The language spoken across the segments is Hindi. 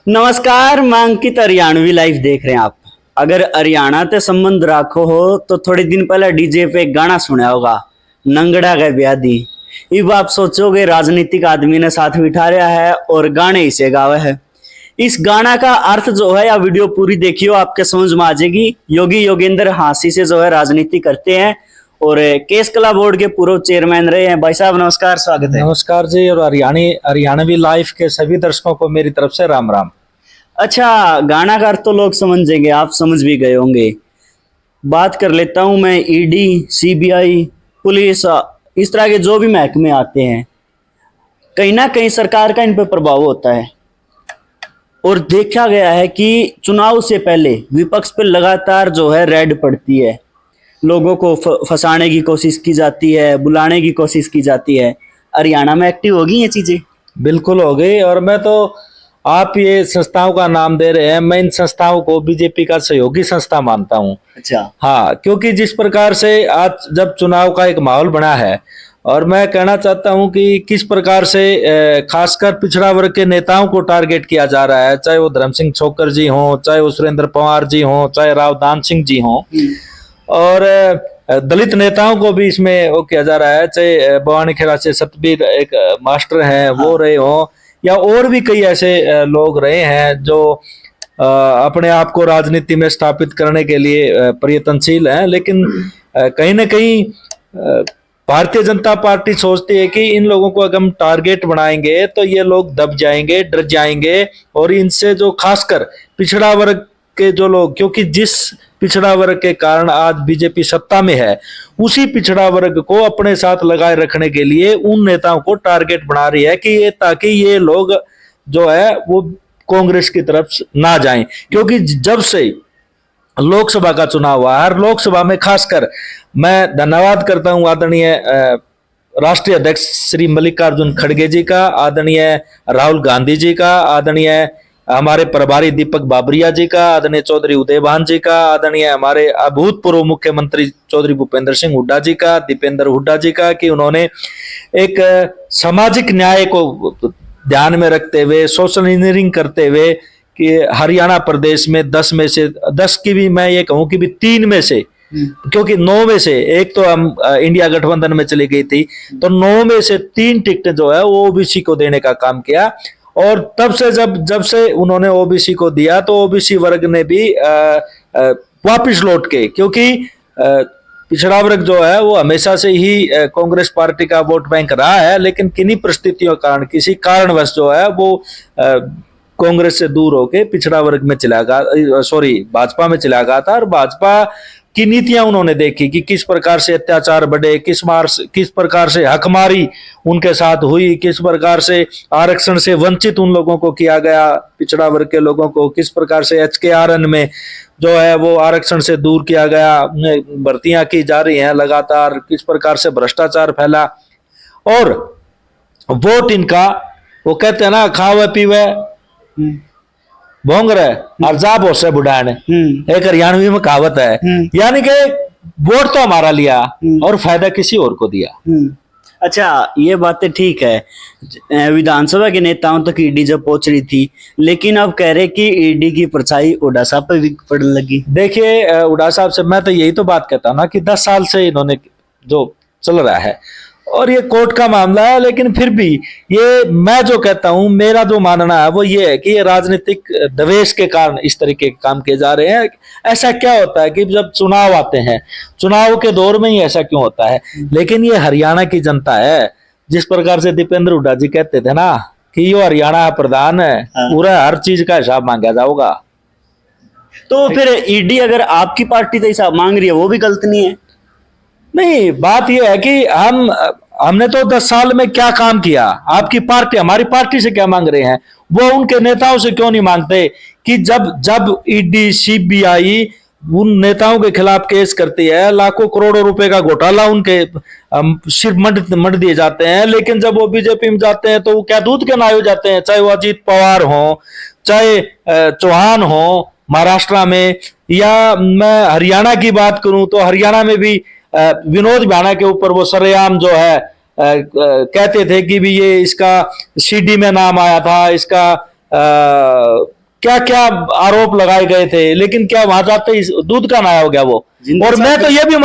नमस्कार, मैं अंकित हरियाणवी लाइव देख रहे हैं आप। अगर हरियाणा से संबंध रखो हो तो थोड़े दिन पहले डीजे पे एक गाना सुना होगा, नंगड़ा गए ब्यादी। अब आप सोचोगे राजनीतिक आदमी ने साथ बिठा रहा है और गाने इसे गावे है। इस गाना का अर्थ जो है या वीडियो पूरी देखियो, आपके समझ में आ जाएगी। योगी योगेंद्र हांसी से जो है राजनीति करते हैं और केस कला बोर्ड के पूर्व चेयरमैन रहे हैं। भाई साहब नमस्कार, स्वागत है। नमस्कार जी, और हरियाणवी लाइव के सभी दर्शकों को मेरी तरफ से राम राम। अच्छा, गाना का अर्थ तो लोग समझेंगे, आप समझ भी गए होंगे। बात कर लेता हूं मैं। ईडी, सीबीआई, पुलिस, इस तरह के जो भी महकमे आते हैं, कहीं ना कहीं सरकार का इन पर प्रभाव होता है। और देखा गया है कि चुनाव से पहले विपक्ष पे लगातार जो है रेड पड़ती है, लोगों को फंसाने की कोशिश की जाती है, बुलाने की कोशिश की जाती है। हरियाणा में एक्टिव होगी ये चीजें? बिल्कुल हो गई। और मैं तो, आप ये संस्थाओं का नाम दे रहे हैं, मैं इन संस्थाओं को बीजेपी का सहयोगी संस्था मानता हूं। अच्छा। हाँ, क्योंकि जिस प्रकार से आज जब चुनाव का एक माहौल बना है, और मैं कहना चाहता हूं कि किस प्रकार से खासकर पिछड़ा वर्ग के नेताओं को टारगेट किया जा रहा है, चाहे वो धर्म सिंह छोकर जी हों, चाहे वो सुरेंद्र पवार जी हों, चाहे राव दान सिंह जी हों, और दलित नेताओं को भी इसमें वो किया जा रहा है, चाहे भवानी खेड़ा से सतबीर एक मास्टर हैं वो रहे हों, या और भी कई ऐसे लोग रहे हैं जो अपने आप को राजनीति में स्थापित करने के लिए प्रयत्नशील हैं। लेकिन कहीं ना कहीं भारतीय जनता पार्टी सोचती है कि इन लोगों को अगर हम टारगेट बनाएंगे तो ये लोग दब जाएंगे, डर जाएंगे, और इनसे जो खासकर पिछड़ा वर्ग के जो लोग, क्योंकि जिस पिछड़ा वर्ग के कारण आज बीजेपी सत्ता में है, उसी पिछड़ा वर्ग को अपने साथ लगाए रखने के लिए उन नेताओं को टारगेट बना रही है कि ताकि ये लोग जो है वो कांग्रेस की तरफ ना जाएं। क्योंकि जब से लोकसभा का चुनाव हुआ, हर लोकसभा में खासकर मैं धन्यवाद करता हूं आदरणीय राष्ट्रीय अध्यक्ष श्री मल्लिकार्जुन खड़गे जी का, आदरणीय राहुल गांधी जी का, आदरणीय हमारे प्रभारी दीपक बाबरिया जी का, आदरणीय चौधरी उदयभान जी का, आदरणीय हमारे अभूतपूर्व मुख्यमंत्री चौधरी भूपेंद्र सिंह हुड्डा जी का, दीपेंद्र हुड्डा जी का, कि उन्होंने एक सामाजिक न्याय को ध्यान में रखते हुए, सोशल इंजीनियरिंग करते हुए, कि हरियाणा प्रदेश में 10 में से 10 की भी मैं ये कहूं कि भी 3 में से, क्योंकि 9 में से एक तो हम इंडिया गठबंधन में चली गई थी, तो 9 में से 3 टिकट जो है वो ओबीसी को देने का काम किया। और तब से जब से उन्होंने ओबीसी को दिया तो ओबीसी वर्ग ने भी वापिस लौट के, क्योंकि पिछड़ा वर्ग जो है वो हमेशा से ही कांग्रेस पार्टी का वोट बैंक रहा है, लेकिन किन्हीं परिस्थितियों के कारण, किसी कारणवश जो है वो कांग्रेस से दूर होके पिछड़ा वर्ग में चला गया, भाजपा में चला गया था। और भाजपा की नीतियां उन्होंने देखी कि किस प्रकार से अत्याचार बढ़े, किस प्रकार से हकमारी उनके साथ हुई, किस प्रकार से आरक्षण से वंचित उन लोगों को किया गया, पिछड़ा वर्ग के लोगों को किस प्रकार से HKRN में जो है वो आरक्षण से दूर किया गया, भर्तियां की जा रही हैं लगातार, किस प्रकार से भ्रष्टाचार फैला। और वोट इनका, वो कहते हैं ना, खावे पीवे भोंग रहे और जा बोस से बुढ़ाने, एक हरियाणवी में कहावत है। यानी कि वोट तो हमारा लिया और फायदा किसी और को दिया। अच्छा, ये बातें ठीक है। विधानसभा के नेताओं तक ईडी जब पहुंच रही थी, लेकिन अब कह रहे कि ईडी की परछाई हुड्डा साहब पे भी पड़ने लगी। देखिए, हुड्डा साहब से मैं तो यही तो बात कहता हूं ना कि 10 साल से इन्होंने जो चल रहा है, और ये कोर्ट का मामला है, लेकिन फिर भी ये, मैं जो कहता हूं, मेरा जो मानना है वो ये है कि ये राजनीतिक दवेश के कारण इस तरीके के काम किए जा रहे हैं। ऐसा क्या होता है कि जब चुनाव आते हैं, चुनाव के दौर में ही ऐसा क्यों होता है? लेकिन ये हरियाणा की जनता है, जिस प्रकार से दीपेंद्र हुड्डा जी कहते थे ना कि यो हरियाणा प्रधान है, पूरा हर चीज का हिसाब मांगा जाऊगा। तो फिर ईडी अगर आपकी पार्टी का हिसाब मांग रही है, वो भी गलत नहीं है? नहीं, बात यह है कि हमने तो 10 साल में क्या काम किया, आपकी पार्टी हमारी पार्टी से क्या मांग रहे हैं? वो उनके नेताओं से क्यों नहीं मांगते कि जब ईडी सीबीआई उन नेताओं के खिलाफ केस करती है, लाखों करोड़ों रुपए का घोटाला उनके सिर मंड दिए जाते हैं, लेकिन जब वो बीजेपी में जाते हैं तो वो क्या दूध के नाव हो जाते हैं, चाहे वो अजीत पवार हो, चाहे चौहान हो महाराष्ट्र में, या मैं हरियाणा की बात करूं तो हरियाणा में भी विनोद भाना के ऊपर वो सरेआम जो है कहते थे कि भी ये इसका सीडी में नाम आया था, इसका क्या क्या आरोप लगाए गए थे, लेकिन क्या वहां जाते ही दूध का नया हो गया वो। और मैं तो ये भी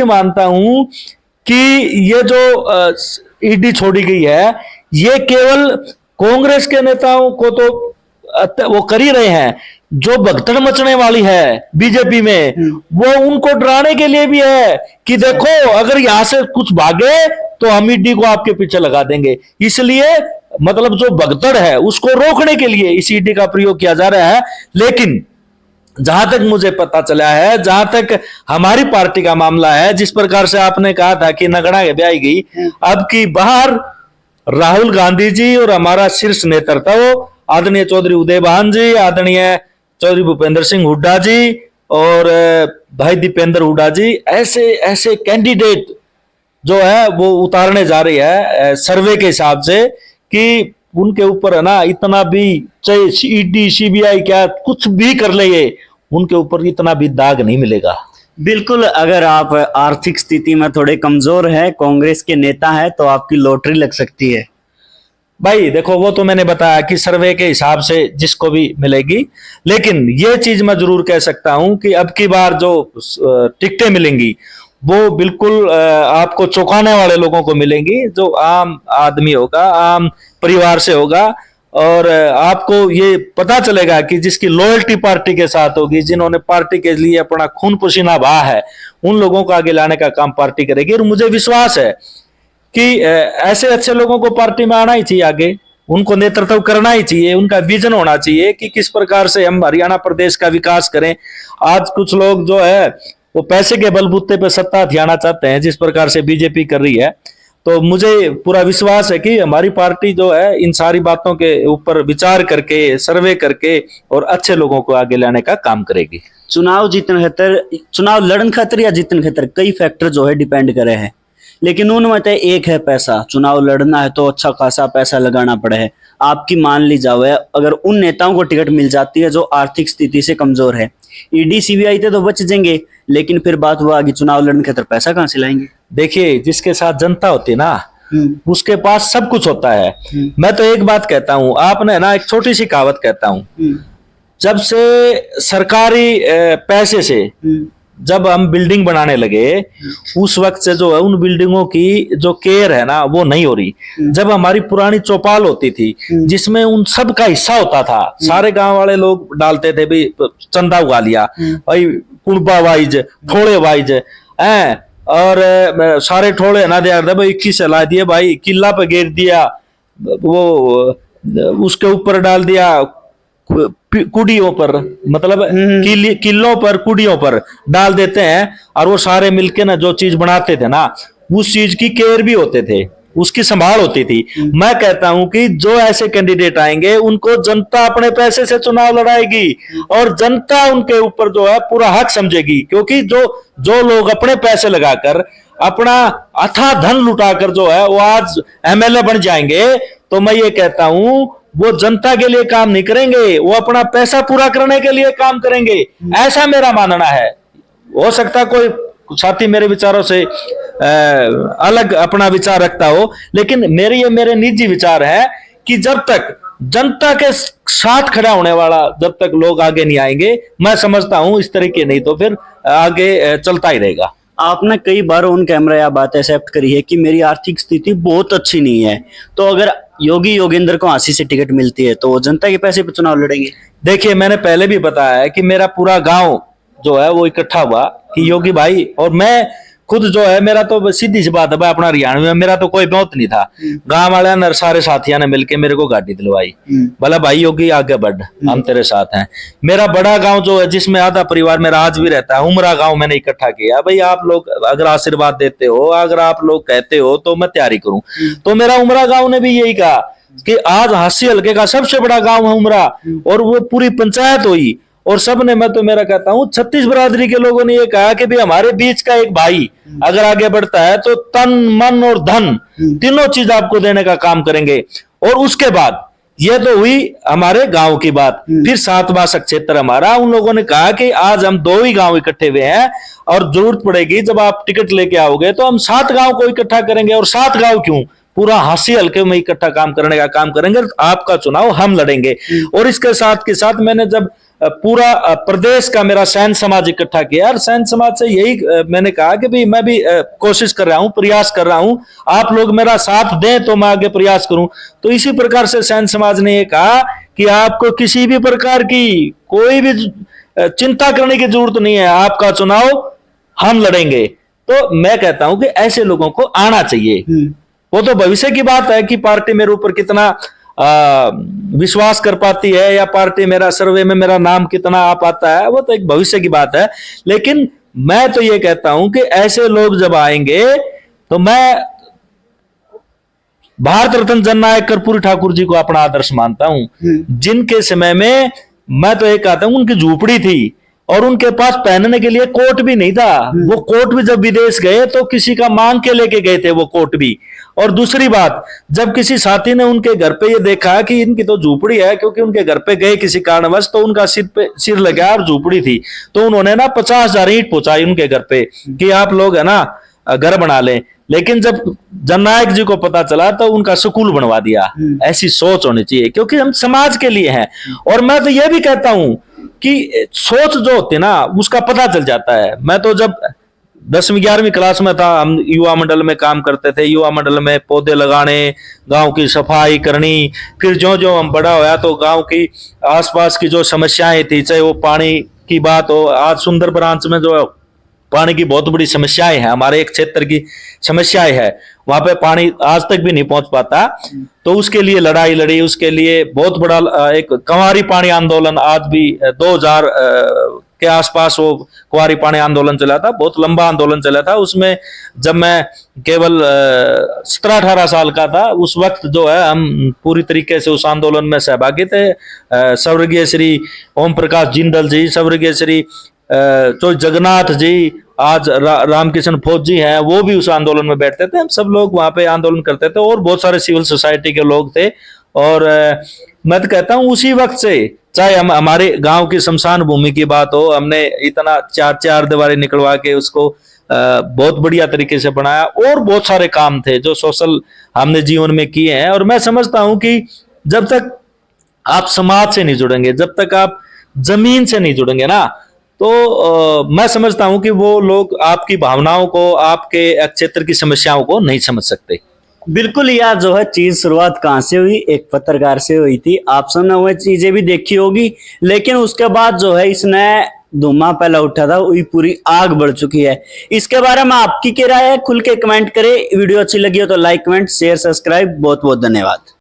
मानता हूं कि ये जो ईडी छोड़ी गई है, ये केवल कांग्रेस के नेताओं को तो वो कर ही रहे हैं, जो भगदड़ मचने वाली है बीजेपी में, वो उनको डराने के लिए भी है कि देखो अगर यहां से कुछ भागे तो हम ईडी को आपके पीछे लगा देंगे। इसलिए मतलब जो भगदड़ है उसको रोकने के लिए इस ईडी का प्रयोग किया जा रहा है। लेकिन जहां तक मुझे पता चला है, जहां तक हमारी पार्टी का मामला है, जिस प्रकार से आपने कहा था कि नगड़ा के ब्याई गई, अब की बाहर राहुल गांधी जी और हमारा शीर्ष नेतृत्व आदरणीय चौधरी उदय भान जी, आदरणीय चौधरी भूपेंद्र सिंह हुड्डा जी और भाई दीपेंद्र हुड्डा जी, ऐसे ऐसे कैंडिडेट जो है वो उतारने जा रही है सर्वे के हिसाब से कि उनके ऊपर है ना इतना भी, चाहे ईडी सीबीआई क्या कुछ भी कर ले, ये उनके ऊपर इतना भी दाग नहीं मिलेगा। बिल्कुल, अगर आप आर्थिक स्थिति में थोड़े कमजोर हैं, कांग्रेस के नेता हैं, तो आपकी लॉटरी लग सकती है। भाई देखो, वो तो मैंने बताया कि सर्वे के हिसाब से जिसको भी मिलेगी, लेकिन ये चीज मैं जरूर कह सकता हूं कि अब की बार जो टिकटें मिलेंगी वो बिल्कुल आपको चौंकाने वाले लोगों को मिलेंगी, जो आम आदमी होगा, आम परिवार से होगा, और आपको ये पता चलेगा कि जिसकी लॉयल्टी पार्टी के साथ होगी, जिन्होंने पार्टी के लिए अपना खून पसीना बहा है, उन लोगों को आगे लाने का काम पार्टी करेगी। और मुझे विश्वास है कि ऐसे अच्छे लोगों को पार्टी में आना ही चाहिए, आगे उनको नेतृत्व करना ही चाहिए, उनका विजन होना चाहिए कि किस प्रकार से हम हरियाणा प्रदेश का विकास करें। आज कुछ लोग जो है वो पैसे के बलबूते पर सत्ता हथियाना चाहते हैं, जिस प्रकार से बीजेपी कर रही है। तो मुझे पूरा विश्वास है कि हमारी पार्टी जो है इन सारी बातों के ऊपर विचार करके, सर्वे करके और अच्छे लोगों को आगे लाने का काम करेगी। चुनाव जीतने खातर, चुनाव लड़न खातर या जीतने खातर कई फैक्टर जो है डिपेंड करे हैं, लेकिन उनमें से एक है पैसा। चुनाव लड़ना है तो अच्छा खासा पैसा लगाना पड़े है। आपकी मान ली जावे, अगर उन नेताओं को टिकट मिल जाती है जो आर्थिक स्थिति से कमजोर है, ईडी सीबीआई तो बच जाएंगे, लेकिन फिर बात हुआ कि चुनाव लड़ने खातर पैसा कहां से लाएंगे। देखिए, जिसके साथ जनता होती है ना, उसके पास सब कुछ होता है। मैं तो एक बात कहता हूं, आपने ना एक छोटी सी कहावत कहता हूं, जब से सरकारी पैसे से जब हम बिल्डिंग बनाने लगे, उस वक्त से जो है उन बिल्डिंगों की जो केयर है ना वो नहीं हो रही। जब हमारी पुरानी चौपाल होती थी जिसमें उन सब का हिस्सा होता था, सारे गांव वाले लोग डालते थे, भाई चंदा उगा लिया, भाई कुणबा वाइज, ठोड़े वाइज है, और सारे ठोड़े ना दिया भाई 21 ला दिए, भाई किला पे घेर दिया, वो उसके ऊपर डाल दिया कुड़ियों पर, मतलब किलों पर, कुड़ियों पर डाल देते हैं, और वो सारे मिलके ना जो चीज बनाते थे ना, उस चीज की केयर भी होते थे, उसकी संभाल होती थी। मैं कहता हूं कि जो ऐसे कैंडिडेट आएंगे उनको जनता अपने पैसे से चुनाव लड़ाएगी, और जनता उनके ऊपर जो है पूरा हक समझेगी, क्योंकि जो लोग अपने पैसे लगाकर, अपना अथाह धन लुटाकर जो है वो आज एमएलए बन जाएंगे, तो मैं ये कहता हूं वो जनता के लिए काम नहीं करेंगे, वो अपना पैसा पूरा करने के लिए काम करेंगे। ऐसा मेरा मानना है। हो सकता कोई साथी मेरे विचारों से अलग अपना विचार रखता हो, लेकिन मेरे निजी विचार है कि जब तक जनता के साथ खड़ा होने वाला, जब तक लोग आगे नहीं आएंगे, मैं समझता हूं इस तरीके नहीं तो फिर आगे चलता ही रहेगा। आपने कई बार ऑन कैमरा यह बात एक्सेप्ट करी है कि मेरी आर्थिक स्थिति बहुत अच्छी नहीं है, तो अगर योगी योगेंद्र को 80 से टिकट मिलती है तो वो जनता के पैसे पे चुनाव लड़ेंगे। देखिए, मैंने पहले भी बताया है कि मेरा पूरा गांव जो है वो इकट्ठा हुआ कि योगी भाई, और मैं खुद जो है, मेरा तो सीधी सी बात है भाई, अपना हरियाणा में मेरा तो कोई बहुत नहीं था, गांव वाले ने सारे साथियों ने मिलके मेरे को गाड़ी दिलवाई, बोला भाई योगी आगे बढ़, हम तेरे साथ हैं। मेरा बड़ा गांव जो है, जिसमें आधा परिवार मेरा आज भी रहता है, उमरा गांव मैंने इकट्ठा किया, भाई आप लोग अगर आशीर्वाद देते हो, अगर आप लोग कहते हो तो मैं तैयारी करूं। तो मेरा उमरा गांव ने भी यही कहा कि आज हास्य हल्के का सबसे बड़ा गांव है उमरा, और वो पूरी पंचायत हुई, और सबने, मैं तो मेरा कहता हूं 36 बरादरी के लोगों ने ये कहा कि भाई हमारे बीच का एक भाई अगर आगे बढ़ता है तो तन, मन और धन तीनों चीज आपको देने का काम करेंगे। और उसके बाद ये तो हुई हमारे गांव की बात। फिर 7वां क्षेत्र हमारा, उन लोगों ने कहा कि आज हम 2 ही गांव इकट्ठे हुए हैं, और जरूरत पड़ेगी जब आप टिकट लेके आओगे तो हम 7 गांव को इकट्ठा करेंगे। और 7 गांव क्यों? पूरा हंसी हल्के में इकट्ठा काम करने का काम करेंगे, आपका चुनाव हम लड़ेंगे। और इसके साथ के साथ मैंने जब पूरा प्रदेश का मेरा सैन समाज इकट्ठा किया और सैन समाज से यही मैंने कहा कि भाई मैं भी कोशिश कर रहा हूं, प्रयास कर रहा हूं, आप लोग मेरा साथ दें तो मैं आगे प्रयास करूं। तो इसी प्रकार से सैन समाज ने ये कहा कि आपको किसी भी प्रकार की कोई भी चिंता करने की जरूरत नहीं है, आपका चुनाव हम लड़ेंगे। तो मैं कहता हूं कि ऐसे लोगों को आना चाहिए। वो तो भविष्य की बात है कि पार्टी मेरे ऊपर कितना विश्वास कर पाती है या पार्टी मेरा सर्वे में मेरा नाम कितना आ पाता है, वो तो एक भविष्य की बात है। लेकिन मैं तो ये कहता हूं कि ऐसे लोग जब आएंगे तो मैं भारत रत्न जननायक कर्पूरी ठाकुर जी को अपना आदर्श मानता हूं, जिनके समय में मैं तो ये कहता हूं उनकी झोपड़ी थी और उनके पास पहनने के लिए कोट भी नहीं था। वो कोट भी जब विदेश गए तो किसी का मांग के लेके गए थे वो कोट भी। और दूसरी बात, जब किसी साथी ने उनके घर पे ये देखा कि इनकी तो झोपड़ी है, क्योंकि उनके घर पे गए किसी कारणवश तो उनका सिर लगा और झोपड़ी थी, तो उन्होंने ना 50,000 ईंट पहुंचाई उनके घर पे कि आप लोग है ना घर बना लें। लेकिन जब जननायक जी को पता चला तो उनका स्कूल बनवा दिया। ऐसी सोच होनी चाहिए, क्योंकि हम समाज के लिए हैं। और मैं तो यह भी कहता हूं कि सोच जो होती है ना उसका पता चल जाता है। मैं तो जब 10वीं 11वीं क्लास में था, हम युवा मंडल में काम करते थे, युवा मंडल में पौधे लगाने, गांव की सफाई करनी। फिर जो जो हम बड़ा होया तो गांव की आसपास की जो समस्याएं थी, चाहे वो पानी की बात हो, आज सुंदर ब्रांच में जो पानी की बहुत बड़ी समस्याएं हैं, हमारे एक क्षेत्र की समस्याएं है, वहां पे पानी आज तक भी नहीं पहुंच पाता। तो उसके लिए लड़ाई लड़ी, उसके लिए बहुत बड़ा एक कंवारी पानी आंदोलन, आज भी 2000 के आसपास वो कुंवारी पानी आंदोलन चला था, बहुत लंबा आंदोलन चला था। उसमें जब मैं केवल 17-18 साल का था, उस वक्त जो है हम पूरी तरीके से उस आंदोलन में सहभागी थे। स्वर्गीय श्री ओम प्रकाश जिंदल जी, स्वर्गीय श्री तो जगन्नाथ जी, आज रामकिशन फौजी हैं, वो भी उस आंदोलन में बैठते थे। हम सब लोग वहां पे आंदोलन करते थे और बहुत सारे सिविल सोसाइटी के लोग थे। और मैं तो कहता हूं उसी वक्त से, चाहे हम हमारे गांव की शमशान भूमि की बात हो, हमने इतना 4 दीवारें निकलवा के उसको बहुत बढ़िया तरीके से बनाया। और बहुत सारे काम थे जो सोशल हमने जीवन में किए हैं। और मैं समझता हूं कि जब तक आप समाज से नहीं जुड़ेंगे, जब तक आप जमीन से नहीं जुड़ेंगे ना, तो मैं समझता हूं कि वो लोग आपकी भावनाओं को, आपके क्षेत्र की समस्याओं को नहीं समझ सकते। बिल्कुल यार, जो है चीज शुरुआत कहाँ से हुई, एक पत्रकार से हुई थी। आप सबने वो चीजें भी देखी होगी, लेकिन उसके बाद जो है इसने धुआं पहला उठा था, वही पूरी आग बढ़ चुकी है। इसके बारे में आपकी क्या राय है, खुल के कमेंट करें। वीडियो अच्छी लगी हो तो लाइक, कमेंट, शेयर, सब्सक्राइब। बहुत बहुत धन्यवाद।